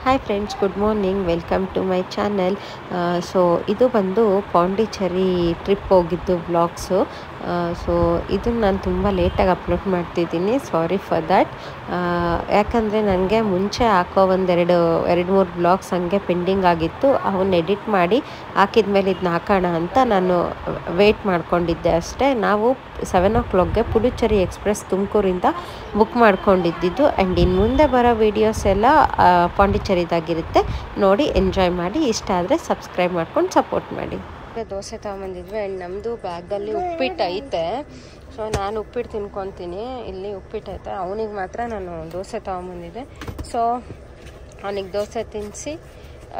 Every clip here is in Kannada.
Hi friends, good morning. Welcome to my channel. So ಇದು ಬಂದು ಪಾಂಡಿಚೇರಿ ಟ್ರಿಪ್ ಹೋಗಿದ್ದು ವ್ಲಾಗ್ಸು. ಸೊ ಇದನ್ನು ನಾನು ತುಂಬ ಲೇಟಾಗಿ ಅಪ್ಲೋಡ್ ಮಾಡ್ತಿದ್ದೀನಿ. Sorry for that. ಯಾಕಂದರೆ ನನಗೆ ಮುಂಚೆ ಹಾಕೋ ಎರಡು ಮೂರು ವ್ಲಾಗ್ಸ್ ಹಂಗೆ ಪೆಂಡಿಂಗ್ ಆಗಿತ್ತು. ಅವನ್ನ ಎಡಿಟ್ ಮಾಡಿ ಹಾಕಿದ ಮೇಲೆ ಇದನ್ನ ಹಾಕೋಣ ಅಂತ ನಾನು ವೇಟ್ ಮಾಡ್ಕೊಂಡಿದ್ದೆ ಅಷ್ಟೇ. ನಾವು 7 o'clockಗೆ ಪುಡುಚೇರಿ ಎಕ್ಸ್ಪ್ರೆಸ್ ತುಮಕೂರಿಂದ ಬುಕ್ ಮಾಡ್ಕೊಂಡಿದ್ದು. ಆ್ಯಂಡ್ ಇನ್ನು ಮುಂದೆ ಬರೋ ವೀಡಿಯೋಸ್ ಎಲ್ಲ ಪಾಂಡಿಚೇರಿದಾಗಿರುತ್ತೆ. ನೋಡಿ ಎಂಜಾಯ್ ಮಾಡಿ. ಇಷ್ಟ ಆದರೆ ಸಬ್ಸ್ಕ್ರೈಬ್ ಮಾಡ್ಕೊಂಡು ಸಪೋರ್ಟ್ ಮಾಡಿ. ದೋಸೆ ತೊಗೊಂಬಂದಿದ್ವಿ. ಆ್ಯಂಡ್ ನಮ್ಮದು ಬ್ಯಾಗಲ್ಲಿ ಉಪ್ಪಿಟ್ಟು ಐತೆ. ಸೊ ನಾನು ಉಪ್ಪಿಟ್ಟು ತಿನ್ಕೊತೀನಿ. ಇಲ್ಲಿ ಉಪ್ಪಿಟ್ಟು ಐತೆ. ಅವನಿಗೆ ಮಾತ್ರ ನಾನು ದೋಸೆ ತೊಗೊಂಬಂದಿದ್ದೆ. ಸೊ ಅವನಿಗೆ ದೋಸೆ ತಿನ್ನಿಸಿ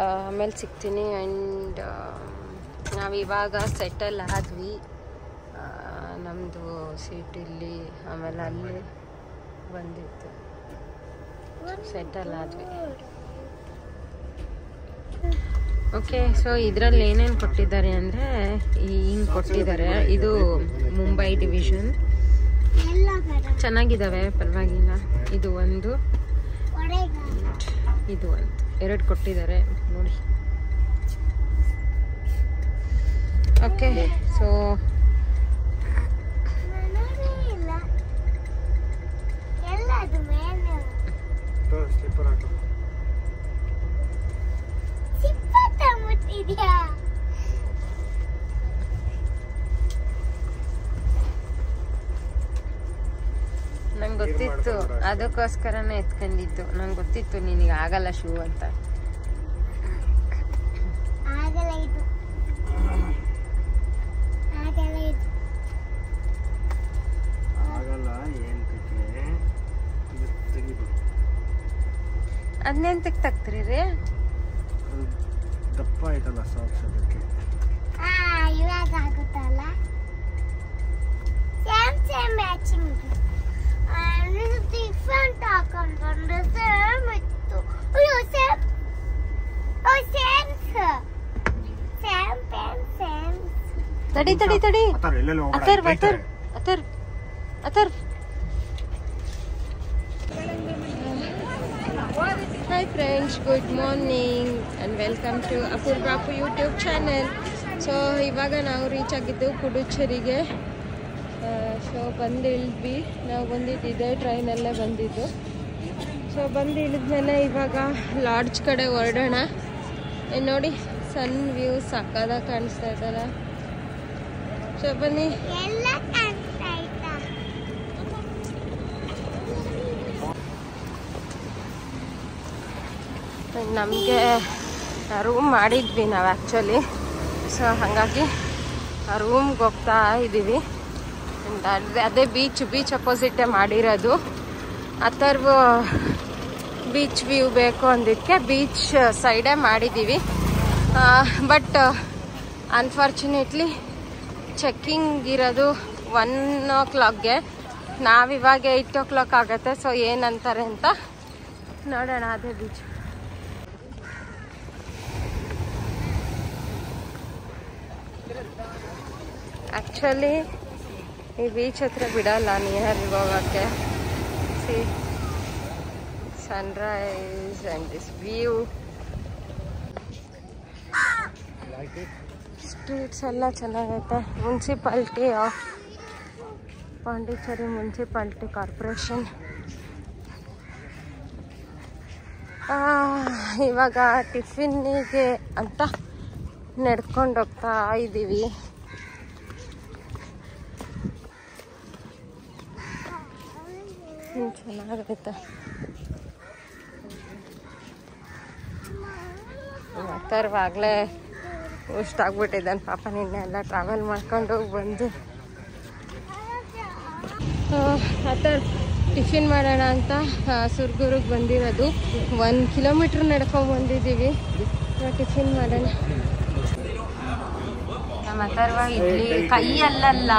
ಆಮೇಲೆ ಸಿಗ್ತೀನಿ. ಆ್ಯಂಡ್ ನಾವಿವಾಗ ಸೆಟಲ್ ಆದ್ವಿ. ನಮ್ಮದು ಸೀಟ್ ಇಲ್ಲಿ, ಆಮೇಲೆ ಅಲ್ಲಿ ಬಂದಿತ್ತು. ಸೆಟಲ್ ಆದ್ವಿ. ಓಕೆ. ಸೊ ಇದರಲ್ಲಿ ಏನೇನು ಕೊಟ್ಟಿದ್ದಾರೆ ಅಂದರೆ ಹಿಂಗೆ ಕೊಟ್ಟಿದ್ದಾರೆ. ಇದು ಮುಂಬೈ ಡಿವಿಷನ್. ಚೆನ್ನಾಗಿದ್ದಾವೆ, ಪರವಾಗಿಲ್ಲ. ಇದು ಒಂದು, ಇದು ಒಂದು, ಎರಡು ಕೊಟ್ಟಿದ್ದಾರೆ ನೋಡಿ. ಓಕೆ. ಸೊ ನಂಗೆ ಗೊತ್ತಿತ್ತು, ಅದಕ್ಕೋಸ್ಕರನೇ ಎತ್ಕೊಂಡಿದ್ದು. ನಂಗೆ ಗೊತ್ತಿತ್ತು ನಿನಗೆ ಆಗಲ್ಲ ಶೂ ಅಂತ. ಅದನ್ನೆಂತಕ್ಕೆ ತಗ್ತೀರಿ ರೀ? ದಪ್ಪ ಆಯ್ತಲ್ಲ ಸಾಕ್ಸ್, ಅದಕ್ಕೆ. ಇವಾಗ ಆಗುತ್ತಲ್ಲ. Same matching. ಡಿಫ್ರೆಂಟ್ ಹಾಕೊಂಡ್ರೆ ಸೇಮ್ ಇತ್ತು. ಅಯ್ಯೋ ಸೇಮ್. ಓ ಸೇಮ್ ಸೇಮ್ ಪೆನ್ ಸೇಮ್. ತಡಿ. Other. Hi friends, good morning and welcome to ಅಪೂರ್ವಾಪು ಯೂಟ್ಯೂಬ್ ಚಾನೆಲ್. ಸೊ ಇವಾಗ ನಾವು ರೀಚ್ ಆಗಿದ್ದು ಪುಡುಚೇರಿಗೆ. ಸೊ ಬಂದು ಇಳಿದ್ವಿ. ನಾವು ಬಂದಿದ್ದು ಇದೇ ಟ್ರೈನಲ್ಲೇ ಬಂದಿದ್ದು. ಸೊ ಬಂದು ಇಳಿದ್ಮೇಲೆ ಇವಾಗ ಲಾಡ್ಜ್ ಕಡೆ ಹೊರಡೋಣ. ನೋಡಿ, ಸನ್ ವ್ಯೂ ಸಕ್ಕದಾಗಿ ಕಾಣಿಸ್ತಾ ಇದ್ದಾರೆ. ಸೊ ಬನ್ನಿ. ನಮಗೆ ರೂಮ್ ಮಾಡಿದ್ವಿ ನಾವು ಆ್ಯಕ್ಚುಲಿ. ಸೊ ಹಾಗಾಗಿ ಆ ರೂಮ್ಗೆ ಹೋಗ್ತಾ ಇದ್ದೀವಿ. ಅದೇ ಬೀಚ್ ಅಪೋಸಿಟೇ ಮಾಡಿರೋದು. ಅಥರ್ವ ಬೀಚ್ ವ್ಯೂ ಬೇಕು ಅಂದಿದ್ದಕ್ಕೆ ಬೀಚ್ ಸೈಡೇ ಮಾಡಿದ್ದೀವಿ. ಬಟ್ ಅನ್ಫಾರ್ಚುನೇಟ್ಲಿ ಚೆಕ್ಕಿಂಗ್ ಇರೋದು 1 o'clockಗೆ. ನಾವಿವಾಗ 8 o'clock ಆಗುತ್ತೆ. ಸೊ ಏನಂತಾರೆ ಅಂತ ನೋಡೋಣ. ಅದೇ ಬೀಚ್. ಆ್ಯಕ್ಚುಲಿ ಈ ಬೀಚ್ ಹತ್ರ ಬಿಡಲ್ಲ ನಿಯರ್ಗೆ ಹೋಗೋಕ್ಕೆ. C Sunrise and this view. Streets ಎಲ್ಲ ಚೆನ್ನಾಗೈತೆ. Municipality of Pondicherry municipality corporation. ಇವಾಗ ಟಿಫಿನ್ನಿಗೆ ಅಂತ ನಡ್ಕೊಂಡು ಹೋಗ್ತಾ ಇದ್ದೀವಿ. ಚೆನ್ನಾಗೈತೆ. ಅಥರ್ವಾಗಲೇ ಇಷ್ಟಾಗ್ಬಿಟ್ಟಿದ್ದಾನೆ ಪಾಪ. ನಿನ್ನೆ ಎಲ್ಲ ಟ್ರಾವೆಲ್ ಮಾಡ್ಕೊಂಡು ಹೋಗಿ ಬಂದು ಅಥರ್ ಟಿಫಿನ್ ಮಾಡೋಣ ಅಂತ ಸುರ್ಗೂರಿಗೆ ಬಂದಿರೋದು. 1 kilometer ನಡ್ಕೊಂಡು ಬಂದಿದ್ದೀವಿ. ಟಿಫಿನ್ ಮಾಡೋಣ. ನಮ್ಮ ಅಥರ್ವ ಇಡ್ಲಿ ಕೈಯಲ್ಲ,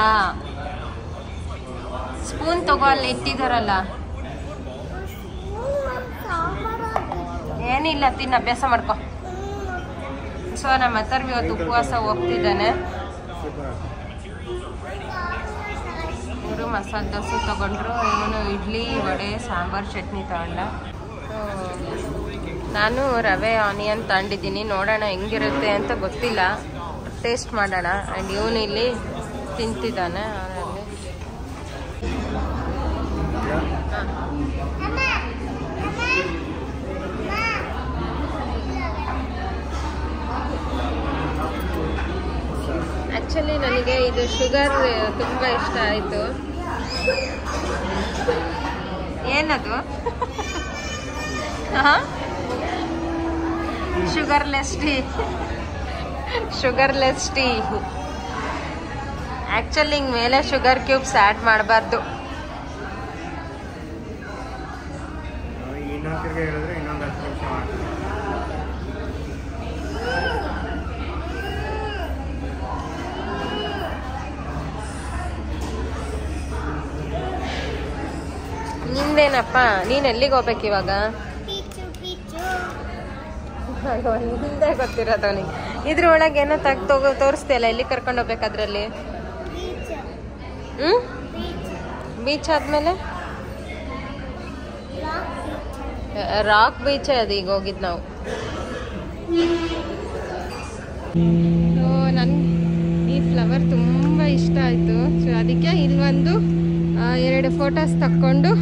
ಸ್ಪೂನ್ ತಗೋ, ಅಲ್ಲಿ ಇಟ್ಟಿದಾರಲ್ಲ. ಏನಿಲ್ಲ, ತಿನ್ನು, ಅಭ್ಯಾಸ ಮಾಡ್ಕೊ. ಸೊ ನಮ್ಮ ಅಥರ್ವ ಇವತ್ತು ಉಪವಾಸ ಹೋಗ್ತಿದ್ದಾನೆ. ಇವರು ಮಸಾಲೆ ದೋಸೆ ತೊಗೊಂಡ್ರು. ಇವನು ಇಡ್ಲಿ, ವಡೆ, ಸಾಂಬಾರು, ಚಟ್ನಿ ತೊಗೊಂಡ. ನಾನು ರವೆ ಆನಿಯನ್ ತಗೊಂಡಿದ್ದೀನಿ, ನೋಡೋಣ ಹೆಂಗಿರುತ್ತೆ ಅಂತ ಗೊತ್ತಿಲ್ಲ, ಟೇಸ್ಟ್ ಮಾಡೋಣ. ಆ್ಯಂಡ್ ಇವನು ಇಲ್ಲಿ ತಿಂತಿದ್ದಾನೆ. ಆ್ಯಕ್ಚುಲಿ ನನಗೆ ಇದು ಶುಗರ್ ತುಂಬ ಇಷ್ಟ ಆಯಿತು. ಏನದು? Sugarless tea. Sugarless tea. Actually ಹಿಂಗೆ ಮೇಲೆ ಶುಗರ್ ಕ್ಯೂಬ್ಸ್ ಆ್ಯಡ್ ಮಾಡಬಾರ್ದು. ನಿಂದೇನಪ್ಪ, ನೀನ್ ಎಲ್ಲಿಗೆ ಹೋಗ್ಬೇಕು ಇವಾಗ? ಹಿಂದೆ ಗೊತ್ತಿರೋದು ಅವನಿಗೆ. ಇದ್ರ ಒಳಗೆ ಏನೋ ತೋರಿಸ್ತಿಯಲ್ಲ, ಎಲ್ಲಿ ಕರ್ಕೊಂಡು ಹೋಗ್ಬೇಕು ಅದ್ರಲ್ಲಿ? ಬೀಚ್ ಆದ್ಮೇಲೆ ರಾಕ್ ಬೀಚ್ ಅದು ಈಗ ಹೋಗಿದ್ ನಾವು. ನನ್ ಈ ಫ್ಲವರ್ ತುಂಬಾ ಇಷ್ಟ ಆಯ್ತು. ಸೊ ಅದಕ್ಕೆ ಇಲ್ಲೊಂದು 2 ಫೋಟೋಸ್ ತಕ್ಕೊಂಡು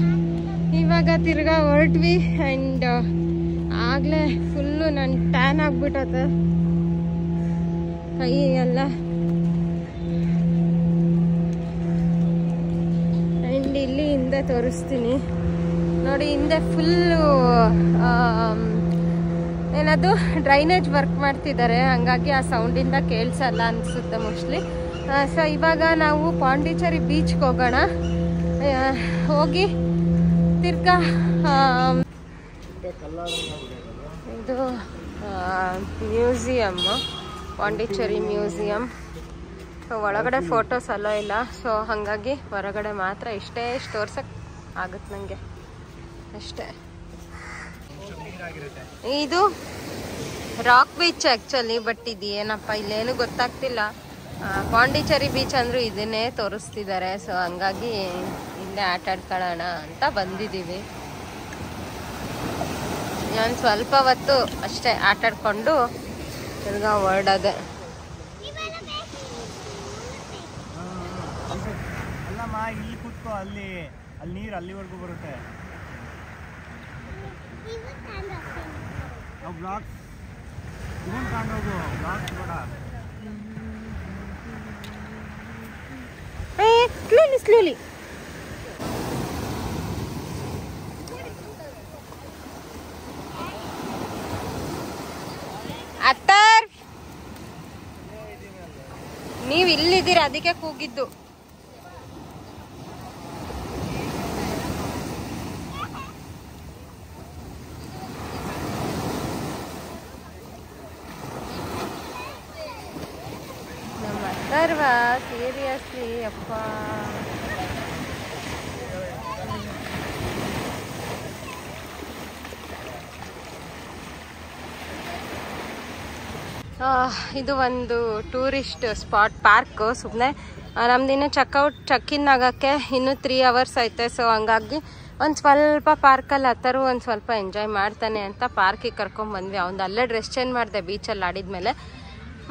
ಇವಾಗ ತಿರ್ಗಾ ಹೊರಟ್ವಿ. ಆ್ಯಂಡ್ ಆಗಲೇ ಫುಲ್ಲು ನಾನು ಟ್ಯಾನ್ ಆಗ್ಬಿಟ್ಟತೆ ಕೈ ಎಲ್ಲ. ಆ್ಯಂಡ್ ಇಲ್ಲಿ ಹಿಂದೆ ತೋರಿಸ್ತೀನಿ ನೋಡಿ. ಹಿಂದೆ ಫುಲ್ಲು ಏನದು ಡ್ರೈನೇಜ್ ವರ್ಕ್ ಮಾಡ್ತಿದ್ದಾರೆ, ಹಂಗಾಗಿ ಆ ಸೌಂಡಿಂದ ಕೇಳಿಸಲ್ಲ ಅನಿಸುತ್ತೆ ಮೋಸ್ಟ್ಲಿ. ಸೊ ಇವಾಗ ನಾವು ಪಾಂಡಿಚೇರಿ ಬೀಚ್ಗೆ ಹೋಗೋಣ. ಹೋಗಿ ತಿರ್ಗಾ ಇದು ಮ್ಯೂಸಿಯಮ್, ಪಾಂಡಿಚೇರಿ ಮ್ಯೂಸಿಯಂ. ಸೊ ಒಳಗಡೆ ಫೋಟೋಸ್ ಅಲ್ಲೋ ಇಲ್ಲ, ಸೊ ಹಾಗಾಗಿ ಹೊರಗಡೆ ಮಾತ್ರ ಇಷ್ಟೇ ತೋರ್ಸಕ್ಕೆ ಆಗುತ್ತೆ ನನಗೆ ಅಷ್ಟೇ. ಇದು ರಾಕ್ ಬೀಚ್ ಆ್ಯಕ್ಚುಲಿ, ಬಟ್ ಇದು ಏನಪ್ಪ ಇಲ್ಲೇನು ಗೊತ್ತಾಗ್ತಿಲ್ಲ. ಪಾಂಡಿಚೇರಿ ಬೀಚ್ ಅಂದರೂ ಇದನ್ನೇ ತೋರಿಸ್ತಿದ್ದಾರೆ. ಸೊ ಹಂಗಾಗಿ ಇಲ್ಲೇ ಆಟ ಆಡ್ಕೊಳ್ಳೋಣ ಅಂತ ಬಂದಿದ್ದೀವಿ. ನಾನು ಸ್ವಲ್ಪ ಹೊತ್ತು ಅಷ್ಟೇ ಆಟ ಆಡ್ಕೊಂಡು ತಿರ್ಗಾ ಹೊರಡೋದೆ. ಇಲ್ಲಿ ಕೂತ್ಕೋ, ಅಲ್ಲಿ ನೀರು ಅಲ್ಲಿವರೆಗೂ ಬರುತ್ತೆ. ಬ್ಲಾಕ್ಸ್ ಇದನ್ನು ಕಾಣೋದು, ಬ್ಲಾಕ್ಸ್ ಕೂಡ ಸ್ಲೋಲಿ. ಅತ್ತರ್ ನೀವು ಇಲ್ಲಿದ್ದೀರ, ಅದಕ್ಕೆ ಕೂಗಿದ್ದು. ನಮ್ಮ ಅಥರ್ವ ಸೀರಿಯಸ್ಲಿ ಅಪ್ಪ. ಇದು ಒಂದು ಟೂರಿಸ್ಟ್ ಸ್ಪಾಟ್, ಪಾರ್ಕು. ಸುಮ್ಮನೆ ನಮ್ದಿನ್ನು ಚೆಕ್-ಇನ್ ಆಗೋಕ್ಕೆ ಇನ್ನೂ 3 hours ಐತೆ. ಸೊ ಹಂಗಾಗಿ ಒಂದು ಸ್ವಲ್ಪ ಪಾರ್ಕಲ್ಲಿ ಅಥರು ಒಂದು ಸ್ವಲ್ಪ ಎಂಜಾಯ್ ಮಾಡ್ತಾನೆ ಅಂತ ಪಾರ್ಕಿಗೆ ಕರ್ಕೊಂಡ್ಬಂದ್ವಿ. ಅವ್ನು ಅಲ್ಲೇ ಡ್ರೆಸ್ ಚೇಂಜ್ ಮಾಡಿದೆ ಬೀಚಲ್ಲಿ ಆಡಿದ್ಮೇಲೆ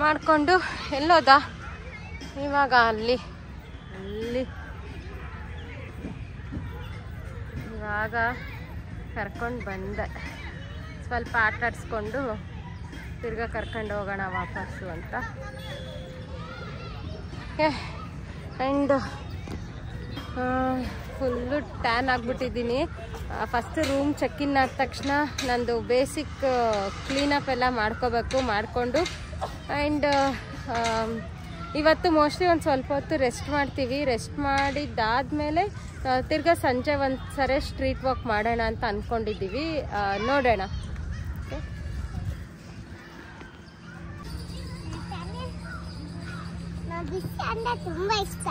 ಮಾಡಿಕೊಂಡು. ಎಲ್ಲೋದ ಇವಾಗ? ಅಲ್ಲಿ ಇವಾಗ ಕರ್ಕೊಂಡು ಬಂದೆ. ಸ್ವಲ್ಪ ಆಟ ಆಡಿಸ್ಕೊಂಡು ತಿರ್ಗಾ ಕರ್ಕೊಂಡು ಹೋಗೋಣ ವಾಪಸ್ಸು ಅಂತ. ಆ್ಯಂಡ್ ಫುಲ್ಲು ಟ್ಯಾನ್ ಆಗಿಬಿಟ್ಟಿದ್ದೀನಿ. ಫಸ್ಟ್ ರೂಮ್ ಚೆಕ್-ಇನ್ ಆದ ತಕ್ಷಣ ನಂದು ಬೇಸಿಕ್ ಕ್ಲೀನಪ್ ಎಲ್ಲ ಮಾಡ್ಕೋಬೇಕು. ಮಾಡಿಕೊಂಡು ಆ್ಯಂಡ್ ಇವತ್ತು ಮೋಸ್ಟ್ಲಿ ಒಂದು ಸ್ವಲ್ಪ ಹೊತ್ತು ರೆಸ್ಟ್ ಮಾಡ್ತೀವಿ. ರೆಸ್ಟ್ ಮಾಡಿದ್ದಾದಮೇಲೆ ತಿರ್ಗಾ ಸಂಜೆ ಒಂದು ಸರಿ ಸ್ಟ್ರೀಟ್ ವಾಕ್ ಮಾಡೋಣ ಅಂತ ಅಂದ್ಕೊಂಡಿದ್ದೀವಿ. ನೋಡೋಣ. ತುಂಬಾ ಇಷ್ಟ.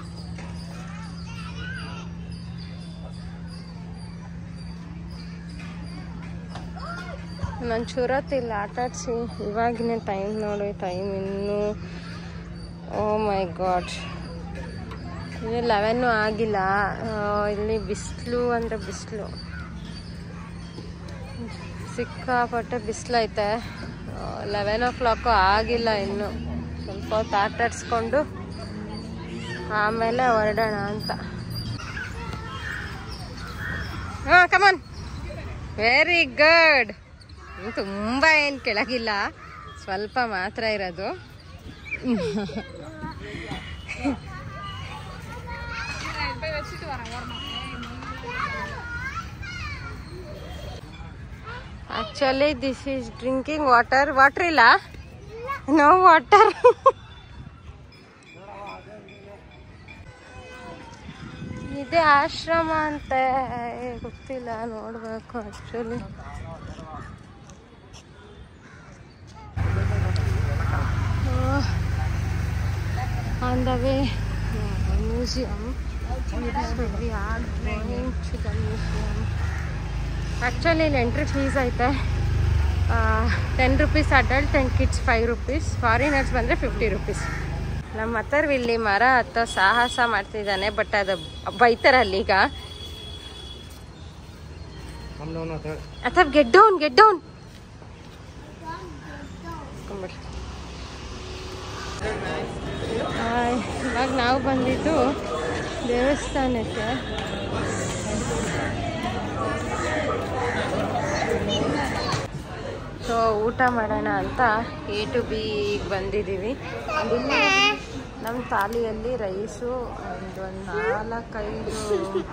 ನಾನು ಚೂರತ್ತಿಲ್ಲ ಆಟ ಆಡಿಸಿ. ಇವಾಗಿನ ಟೈಮ್ ನೋಡಿ, ಟೈಮ್ ಇನ್ನೂ ಓ ಮೈ ಗಾಡ್, ಇಲ್ಲಿ 11 ಆಗಿಲ್ಲ. ಇಲ್ಲಿ ಬಿಸಿಲು ಅಂದರೆ ಬಿಸಿಲು. ಸಿಕ್ಕಾಪಟ್ಟೆ ಬಿಸಿಲೈತೆ. 11 o'clock ಆಗಿಲ್ಲ ಇನ್ನು. ಸ್ವಲ್ಪ ಹೊತ್ತು ಆಟಾಡಿಸ್ಕೊಂಡು ಆಮೇಲೆ ಹೊರಡೋಣ ಅಂತ. ಹಾಂ ಕಮಾನ್, ವೆರಿ ಗುಡ್. ತುಂಬ ಏನು ಕೆಳಗಿಲ್ಲ, ಸ್ವಲ್ಪ ಮಾತ್ರ ಇರೋದು. Actually this is drinking water. Water ಇಲ್ಲ, ನೋ ವಾಟರ್. ಇದೇ ಆಶ್ರಮ ಅಂತ ಗೊತ್ತಿಲ್ಲ, ನೋಡ್ಬೇಕು actually. On the way museum. Actually ಇಲ್ಲಿ ಎಂಟ್ರಿ ಫೀಸ್ ಐತೆ 10 rupees adult and kids 5 rupees. Foreigners ಬಂದರೆ 50 rupees. ನಮ್ಮ ಅಥರ್ವ್ ಇಲ್ಲಿ ಮರ ಹತ್ತೋ ಸಾಹಸ ಮಾಡ್ತಿದ್ದಾನೆ, ಬಟ್ ಅದು ಬೈತಾರಲ್ಲಿ ಈಗ. Atharv get down, get down. ಇವಾಗ ನಾವು ಬಂದಿದ್ದು ದೇವಸ್ಥಾನಕ್ಕೆ. ಸೊ ಊಟ ಮಾಡೋಣ ಅಂತ A to B ಬಂದಿದ್ದೀವಿ. ನಮ್ಮ ಥಾಲಿಯಲ್ಲಿ ರೈಸು ಒಂದು 4-5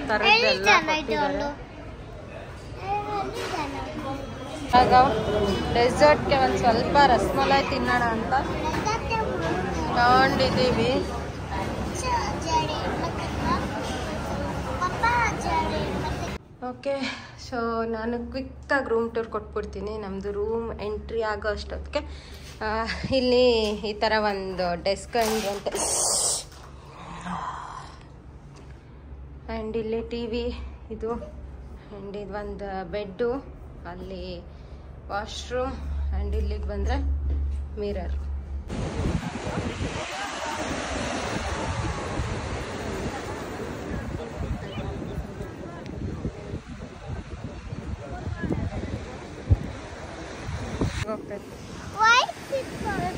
ಥರದ್ದೆಲ್ಲ ಕೊಟ್ಟಿದ್ದಾರೆ. ಆಗ ಡೆಸರ್ಟ್ಗೆ ಒಂದು ಸ್ವಲ್ಪ ರಸಮಲಾಯಿ ತಿನ್ನೋಣ ಅಂತ ತಗೊಂಡಿದ್ದೀವಿ. ಓಕೆ, ಸೊ ನಾನು ಕ್ವಿಕ್ಕಾಗಿ ರೂಮ್ ಟೂರ್ ಕೊಟ್ಬಿಡ್ತೀನಿ. ನಮ್ಮದು ರೂಮ್ ಎಂಟ್ರಿ ಆಗೋ ಅಷ್ಟೊತ್ತಿಗೆ ಇಲ್ಲಿ ಈ ಥರ ಒಂದು ಡೆಸ್ಕ್ ಅಂತ, ಆ್ಯಂಡ್ ಇಲ್ಲಿ ಟಿ ವಿ ಇದು, ಆ್ಯಂಡ್ ಇದು ಒಂದು ಬೆಡ್ಡು, ಅಲ್ಲಿ ವಾಶ್ರೂಮ್, ಆ್ಯಂಡ್ ಇಲ್ಲಿಗೆ ಬಂದರೆ mirror.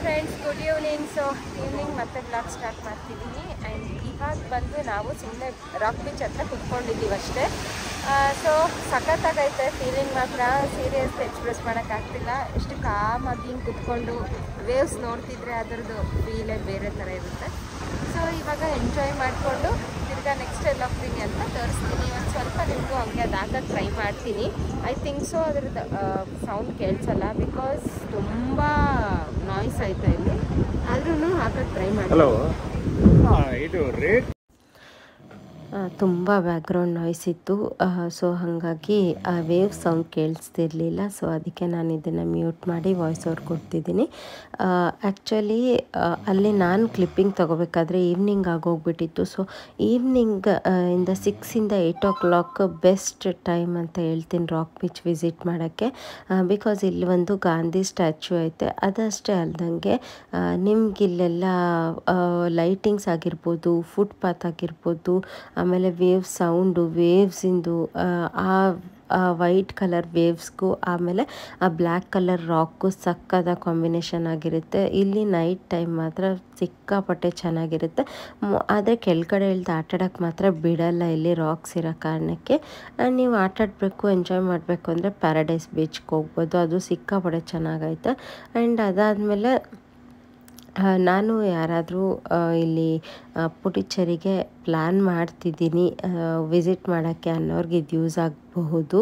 Friends, good evening. So evening ಮತ್ತೆ ಬ್ಲಾಗ್ ಸ್ಟಾರ್ಟ್ ಮಾಡ್ತಿದ್ದೀನಿ. ಆ್ಯಂಡ್ ಇವಾಗ ಬಂದು ನಾವು ಸುಮ್ಮನೆ ರಾಕ್ ಬೀಚ್ ಹತ್ರ ಕುತ್ಕೊಂಡಿದ್ದೀವಿ ಅಷ್ಟೇ. ಸೊ ಸಖತ್ತಾಗೈತೆ ಫೀಲಿಂಗ್ ಮಾತ್ರ, ಸೀರಿಯಸ್ ಎಕ್ಸ್ಪ್ರೆಸ್ ಮಾಡೋಕ್ಕಾಗ್ತಿಲ್ಲ. ಎಷ್ಟು ಕಾಮಾಗಿ ಹಿಂಗೆ ಕುತ್ಕೊಂಡು ವೇವ್ಸ್ ನೋಡ್ತಿದ್ರೆ ಅದರದ್ದು ಫೀಲೇ ಬೇರೆ ಥರ ಇರುತ್ತೆ. ಸೊ ಇವಾಗ ಎಂಜಾಯ್ ಮಾಡಿಕೊಂಡು ತಿರ್ಗಾ ನೆಕ್ಸ್ಟ್ ಎಲ್ಲಿ ಹೋಗ್ತೀನಿ ಅಂತ ತೋರಿಸ್ತೀನಿ. ಒಂದು ಸ್ವಲ್ಪ ನಿಮಗೂ ಹಂಗೆ ಅದು ಹಾಕೋಕ್ಕೆ ಟ್ರೈ ಮಾಡ್ತೀನಿ. ಐ ಥಿಂಕ್ ಸೊ ಅದ್ರದ್ದು ಸೌಂಡ್ ಕೇಳಿಸಲ್ಲ, ಬಿಕಾಸ್ ತುಂಬ ನಾಯ್ಸ್ ಆಯ್ತಾ ಇಲ್ಲಿ. ಆದ್ರೂ ಹಾಕೋಕ್ಕೆ ಟ್ರೈ ಮಾಡ್ತೀನಿ. ಇದು ರೇಟ್ ತುಂಬ ಬ್ಯಾಕ್ಗ್ರೌಂಡ್ ನಾಯ್ಸ್ ಇತ್ತು. ಸೊ ಹಾಗಾಗಿ ಆ ವೇವ್ ಸೌಂಡ್ ಕೇಳಿಸ್ತಿರ್ಲಿಲ್ಲ. ಸೊ ಅದಕ್ಕೆ ನಾನು ಇದನ್ನು ಮ್ಯೂಟ್ ಮಾಡಿ ವಾಯ್ಸ್ ಓವರ್ ಕೊಡ್ತಿದ್ದೀನಿ. ಆ್ಯಕ್ಚುಲಿ ಅಲ್ಲಿ ನಾನು ಕ್ಲಿಪ್ಪಿಂಗ್ ತೊಗೋಬೇಕಾದ್ರೆ ಈವ್ನಿಂಗ್ ಆಗೋಗ್ಬಿಟ್ಟಿತ್ತು. ಸೊ ಈವ್ನಿಂಗ್ ಇಂದ 6 to 8 o'clock ಬೆಸ್ಟ್ ಟೈಮ್ ಅಂತ ಹೇಳ್ತೀನಿ ರಾಕ್ ಬೀಚ್ ವಿಸಿಟ್ ಮಾಡೋಕ್ಕೆ. ಬಿಕಾಸ್ ಇಲ್ಲಿ ಒಂದು ಗಾಂಧಿ ಸ್ಟ್ಯಾಚ್ಯೂ ಐತೆ. ಅದಷ್ಟೇ ಅಲ್ದಂಗೆ ನಿಮಗಿಲ್ಲೆಲ್ಲ ಲೈಟಿಂಗ್ಸ್ ಆಗಿರ್ಬೋದು, ಫುಟ್ಪಾತ್ ಆಗಿರ್ಬೋದು, ಆಮೇಲೆ ವೇವ್ ಸೌಂಡು, ವೇವ್ಸಿಂದು ಆ ವೈಟ್ ಕಲರ್ ವೇವ್ಸ್ಗೂ ಆಮೇಲೆ ಆ ಬ್ಲ್ಯಾಕ್ ಕಲರ್ ರಾಕ್ಗೂ ಸಕ್ಕದ ಕಾಂಬಿನೇಷನ್ ಆಗಿರುತ್ತೆ. ಇಲ್ಲಿ ನೈಟ್ ಟೈಮ್ ಮಾತ್ರ ಸಿಕ್ಕಾಪಟ್ಟೆ ಚೆನ್ನಾಗಿರುತ್ತೆ. ಆದರೆ ಕೆಳಗಡೆ ಇಳ್ದು ಆಟಾಡೋಕ್ಕೆ ಮಾತ್ರ ಬಿಡಲ್ಲ ಇಲ್ಲಿ ರಾಕ್ಸ್ ಇರೋ ಕಾರಣಕ್ಕೆ. ನೀವು ಆಟಾಡಬೇಕು, ಎಂಜಾಯ್ ಮಾಡಬೇಕು ಅಂದರೆ ಪ್ಯಾರಡೈಸ್ ಬೀಚ್ಗೆ ಹೋಗ್ಬೋದು, ಅದು ಸಿಕ್ಕಾಪಟ್ಟೆ ಚೆನ್ನಾಗೈತೆ. ಆ್ಯಂಡ್ ಅದಾದಮೇಲೆ ನಾನು ಯಾರಾದರೂ ಇಲ್ಲಿ ಪುಟಿಚೇರಿಗೆ ಪ್ಲ್ಯಾನ್ ಮಾಡ್ತಿದ್ದೀನಿ ವಿಸಿಟ್ ಮಾಡೋಕ್ಕೆ ಅನ್ನೋರ್ಗೆ ಇದು ಯೂಸ್ ಆಗಬಹುದು.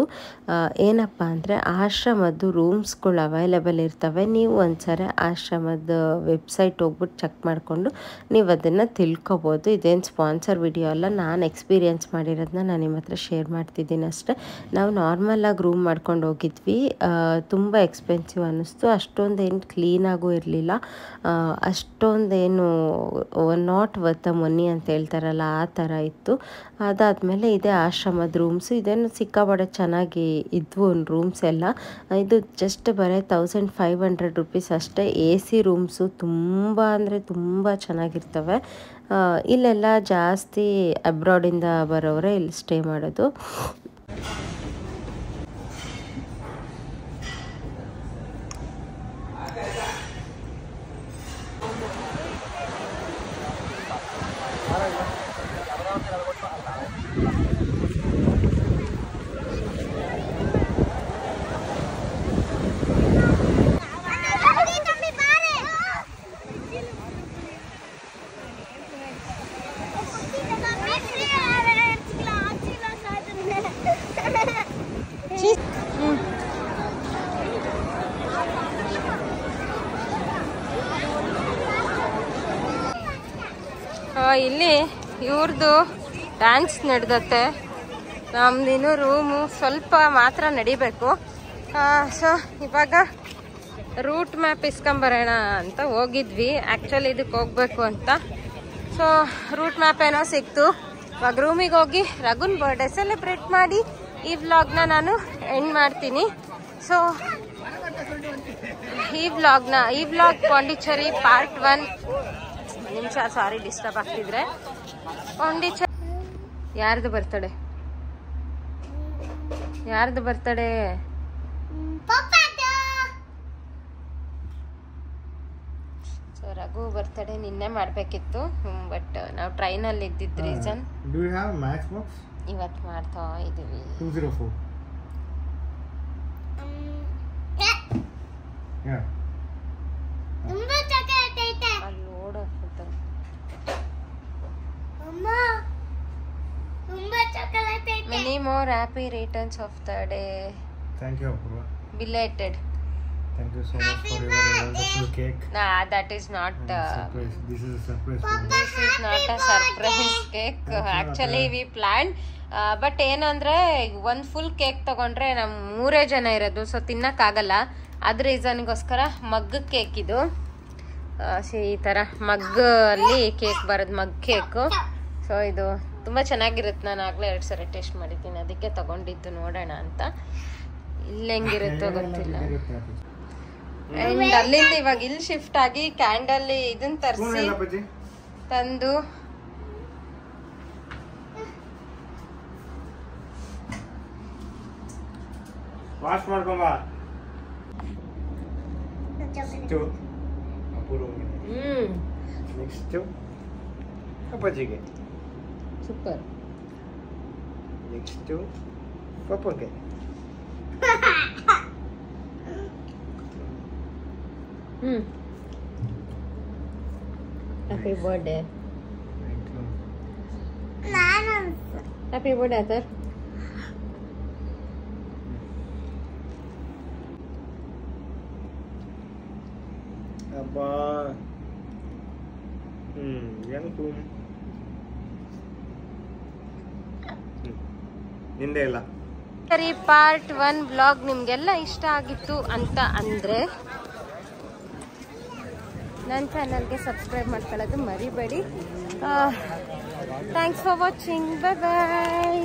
ಏನಪ್ಪ ಅಂದರೆ ಆಶ್ರಮದ್ದು ರೂಮ್ಸ್ಗಳು ಅವೈಲೇಬಲ್ ಇರ್ತವೆ. ನೀವು ಒಂದ್ಸರಿ ಆಶ್ರಮದ ವೆಬ್ಸೈಟ್ ಹೋಗ್ಬಿಟ್ಟು ಚೆಕ್ ಮಾಡಿಕೊಂಡು ನೀವು ಅದನ್ನು ತಿಳ್ಕೊಬೋದು. ಇದೇನು ಸ್ಪಾನ್ಸರ್ ವಿಡಿಯೋ ಅಲ್ಲ, ನಾನು ಎಕ್ಸ್ಪೀರಿಯೆನ್ಸ್ ಮಾಡಿರೋದನ್ನ ನಾನು ನಿಮ್ಮ ಹತ್ರ ಶೇರ್ ಮಾಡ್ತಿದ್ದೀನಿ ಅಷ್ಟೇ. ನಾವು ನಾರ್ಮಲಾಗಿ ರೂಮ್ ಮಾಡ್ಕೊಂಡು ಹೋಗಿದ್ವಿ. ತುಂಬ ಎಕ್ಸ್ಪೆನ್ಸಿವ್ ಅನ್ನಿಸ್ತು. ಅಷ್ಟೊಂದೇನು ಕ್ಲೀನಾಗೂ ಇರಲಿಲ್ಲ, ಅಷ್ಟೊಂದೇನು ನಾಟ್ ವರ್ತ್ ದ ಮನಿ ಅಂತ ಹೇಳ್ತಾರಲ್ಲ ಆ ಥರ ಇತ್ತು. ಅದಾದಮೇಲೆ ಇದೇ ಆಶ್ರಮದ ರೂಮ್ಸು. ಇದೇನು ಸಿಕ್ಕಾಪಟ್ಟೆ ಚೆನ್ನಾಗಿ ಇದ್ವು ರೂಮ್ಸ್ ಎಲ್ಲ. ಇದು ಜಸ್ಟ್ ಬರೀ 1500 rupees ಅಷ್ಟೇ. AC ರೂಮ್ಸು ತುಂಬ ಅಂದರೆ ತುಂಬ ಚೆನ್ನಾಗಿರ್ತವೆ. ಇಲ್ಲೆಲ್ಲ ಜಾಸ್ತಿ ಅಬ್ರಾಡಿಂದ ಬರೋರೆ ಇಲ್ಲಿ ಸ್ಟೇ ಮಾಡೋದು. ಇಲ್ಲಿ ಇವ್ರದ್ದು ಡ್ಯಾನ್ಸ್ ನಡೆದತ್ತೆ. ನಮ್ದಿನ್ನೂ ರೂಮು ಸ್ವಲ್ಪ ಮಾತ್ರ ನಡಿಬೇಕು. ಸೊ ಇವಾಗ ರೂಟ್ ಮ್ಯಾಪ್ ಇಸ್ಕೊಂಬರೋಣ ಅಂತ ಹೋಗಿದ್ವಿ. ಆ್ಯಕ್ಚುಲಿ ಇದಕ್ಕೆ ಹೋಗ್ಬೇಕು ಅಂತ. ಸೊ ರೂಟ್ ಮ್ಯಾಪ್ ಏನೋ ಸಿಕ್ತು. ಇವಾಗ ರೂಮಿಗೆ ಹೋಗಿ ರಘುನ್ ಬರ್ಡೇ ಸೆಲೆಬ್ರೇಟ್ ಮಾಡಿ ಈ ವ್ಲಾಗ್ನ ನಾನು ಎಂಡ್ ಮಾಡ್ತೀನಿ. ಸೊ ಈ ವ್ಲಾಗ್ ಪಾಂಡಿಚೇರಿ ಪಾರ್ಟ್ 1. ನಿಮಿಷ, ಸಾರಿ ಡಿಸ್ಟರ್ಬ್ ಆಗ್ತಿದ್ರೆ. ಪಾಂಡಿಚೇರಿ ಯಾರ್ದು ಬರ್ತಡೆ? ಸೊ ರಘು ಬರ್ತಡೆ ನಿನ್ನೆ ಮಾಡಬೇಕಿತ್ತು, ಬಟ್ ನಾವು ಟ್ರೈನಲ್ಲಿ ಇದ್ದಿದ್ದ ರೀಸನ್ ಇವತ್ತು ಮಾಡ್ತಾ ಇದೀವಿ. 204 ತುಂಬಾ ಚಾಕ್ಲೇಟ್ ಐತೆ. ಅಲ್ಲಿ ಓಡೋಗ್ಬಿಡ್ತಾರೆ. ಅಮ್ಮ ತುಂಬಾ ಚಾಕ್ಲೇಟ್ ಐತೆ. Many more happy returns of the day. Thank you, Apurva. Belated. Thank you so much for your wonderful cake. Nah, that is not. Surprise. This is a surprise for me. This is not a surprise cake. Actually, we planned. But ಏನಂದ್ರೆ ಒಂದು ಫುಲ್ ಕೇಕ್ ತಗೊಂಡ್ರೆ ನಮ್ಮ 3 ಜನ ಇರೋದು, ಸೊ ತಿನ್ನಕ್ಕಾಗಲ್ಲ. ಅದ್ರ ರೀಸನ್ಗೋಸ್ಕರ ಮಗ್ ಕೇಕ್ ಇದು. ಈ ಥರ ಮಗ್ಗಲ್ಲಿ ಕೇಕ್ ಬರೋದು, ಮಗ್ ಕೇಕು. ಸೊ ಇದು ತುಂಬ ಚೆನ್ನಾಗಿರುತ್ತೆ. ನಾನು ಆಗಲೇ 2 ಸರಿ ಟೇಸ್ಟ್ ಮಾಡಿದ್ದೀನಿ, ಅದಕ್ಕೆ ತಗೊಂಡಿದ್ದು. ನೋಡೋಣ ಅಂತ. ಇಲ್ಲಿ ಹೆಂಗಿರುತ್ತೋ ಗೊತ್ತಿಲ್ಲ. ಆ್ಯಂಡ್ ಅಲ್ಲಿಂದ ಇವಾಗ ಇಲ್ಲಿ ಶಿಫ್ಟ್ ಆಗಿ ಕ್ಯಾಂಡಲ್ ಇದನ್ನ ತರಿಸಿ ತಂದು ವಾಶ್ ಮಾಡ್ಕೊಂಬ. ನೆಕ್ಸ್ಟ್ ಅಪ್ಪಾಜಿಗೆ. ಸೂಪರ್. ನೆಕ್ಸ್ಟ್ ಪಪ್ಪಗೆ. Happy birthday. ನಾನು ಹ್ಯಾಪಿ ಬರ್ಡೇ ಸರ್. ಅಬ್ಬಾ ಏನು ನಿಂದೆ ಇಲ್ಲ. ಸರಿ, ಪಾರ್ಟ್ 1 ವ್ಲಾಗ್ ನಿಮ್ಗೆಲ್ಲ ಇಷ್ಟ ಆಗಿತ್ತು ಅಂತ ಅಂದ್ರೆ ನನ್ನ ಚಾನಲ್ಗೆ ಸಬ್ಸ್ಕ್ರೈಬ್ ಮಾಡ್ಕೊಳ್ಳೋದು ಮರಿಬೇಡಿ. Thanks for watching. Bye bye.